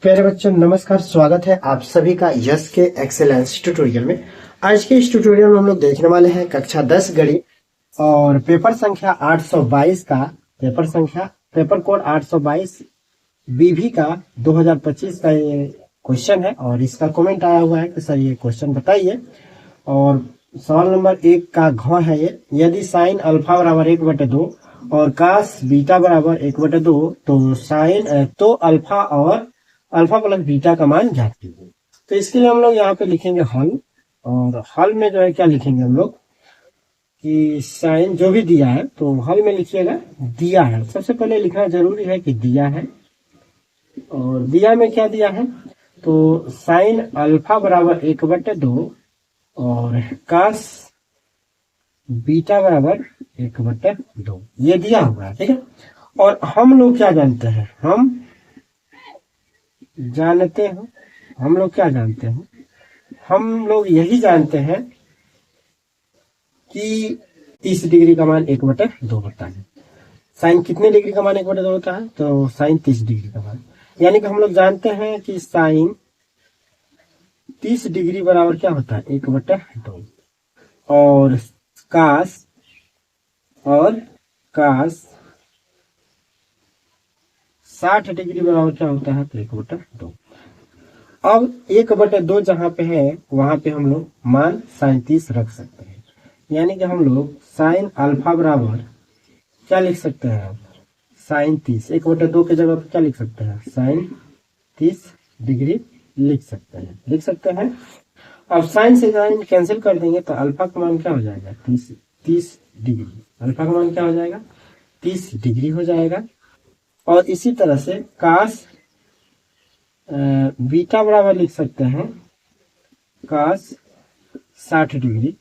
प्यारे बच्चों नमस्कार, स्वागत है आप सभी का यस के एक्सेलेंस ट्यूटोरियल में। आज के इस ट्यूटोरियल में हम लोग देखने वाले हैं कक्षा 10 गणित और पेपर संख्या 822 का पेपर कोड 822 बीवी का 2025 का ये क्वेश्चन है और इसका कमेंट आया हुआ है कि सर ये क्वेश्चन बताइए। और सवाल नंबर 1 का घ है ये, यदि साइन अल्फा बराबर 1/2 और कास बीटा बराबर 1/2 तो साइन तो अल्फा और अल्फा प्लस बीटा का मान ज्ञात कीजिए। तो इसके लिए हम लोग यहाँ पे लिखेंगे हल, और हल में जो है क्या लिखेंगे हम लोग कि साइन जो भी दिया है तो हल में लिखिएगा दिया है। सबसे पहले लिखना जरूरी है कि दिया है, और दिया में क्या दिया है तो साइन अल्फा बराबर 1/2 और कास बीटा बराबर 1/2 ये दिया हुआ है, ठीक है। और हम लोग क्या जानते हैं, हम लोग क्या जानते हैं, हम लोग यही जानते हैं कि 30 डिग्री का मान 1/2 होता है। साइन कितने डिग्री का मान 1/2 होता है तो साइन 30 डिग्री का मान, यानी कि हम लोग जानते हैं कि साइन 30 डिग्री बराबर क्या होता है 1/2 और कास 60 डिग्री बराबर क्या होता है तो 1/2। अब 1/2 जहां पे है वहां पे हम लोग मान साइन 30 रख सकते हैं, यानी कि हम लोग साइन अल्फा बराबर क्या लिख सकते हैं साइन 30, 1/2 के जगह पे क्या लिख सकते हैं साइन 30 डिग्री लिख सकते हैं। अब साइन से साइन कैंसिल कर देंगे तो अल्फा का मान क्या हो जाएगा 30 डिग्री, अल्फा का मान क्या हो जाएगा 30 डिग्री हो जाएगा। और इसी तरह से कास बीटा बराबर लिख सकते हैं कास 60 डिग्री,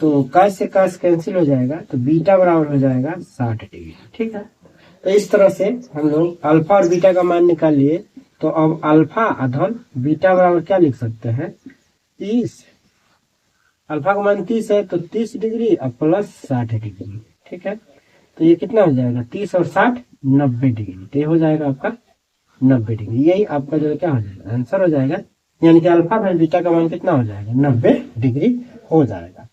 तो कास से कास कैंसिल हो जाएगा तो बीटा बराबर हो जाएगा 60 डिग्री, ठीक है। तो इस तरह से हम लोग अल्फा और बीटा का मान निकाल लिए। तो अब अल्फा अधन बीटा बराबर क्या लिख सकते हैं 30, अल्फा का मान 30 है तो 30 डिग्री और प्लस 60 डिग्री, ठीक है। तो ये कितना हो जाएगा 30 और 60 90 डिग्री, तो ये हो जाएगा आपका 90 डिग्री। यही आपका जो क्या हो जाएगा आंसर हो जाएगा, यानी कि अल्फा और बीटा का मान कितना हो जाएगा 90 डिग्री हो जाएगा।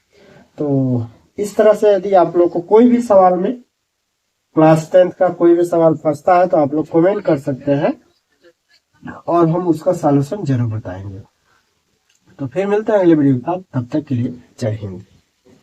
तो इस तरह से यदि आप लोग को कोई भी सवाल में क्लास 10 का कोई भी सवाल फंसता है तो आप लोग कमेंट कर सकते हैं और हम उसका सॉल्यूशन जरूर बताएंगे। तो फिर मिलते हैं अगले वीडियो के साथ, तब तक के लिए जय हिंद।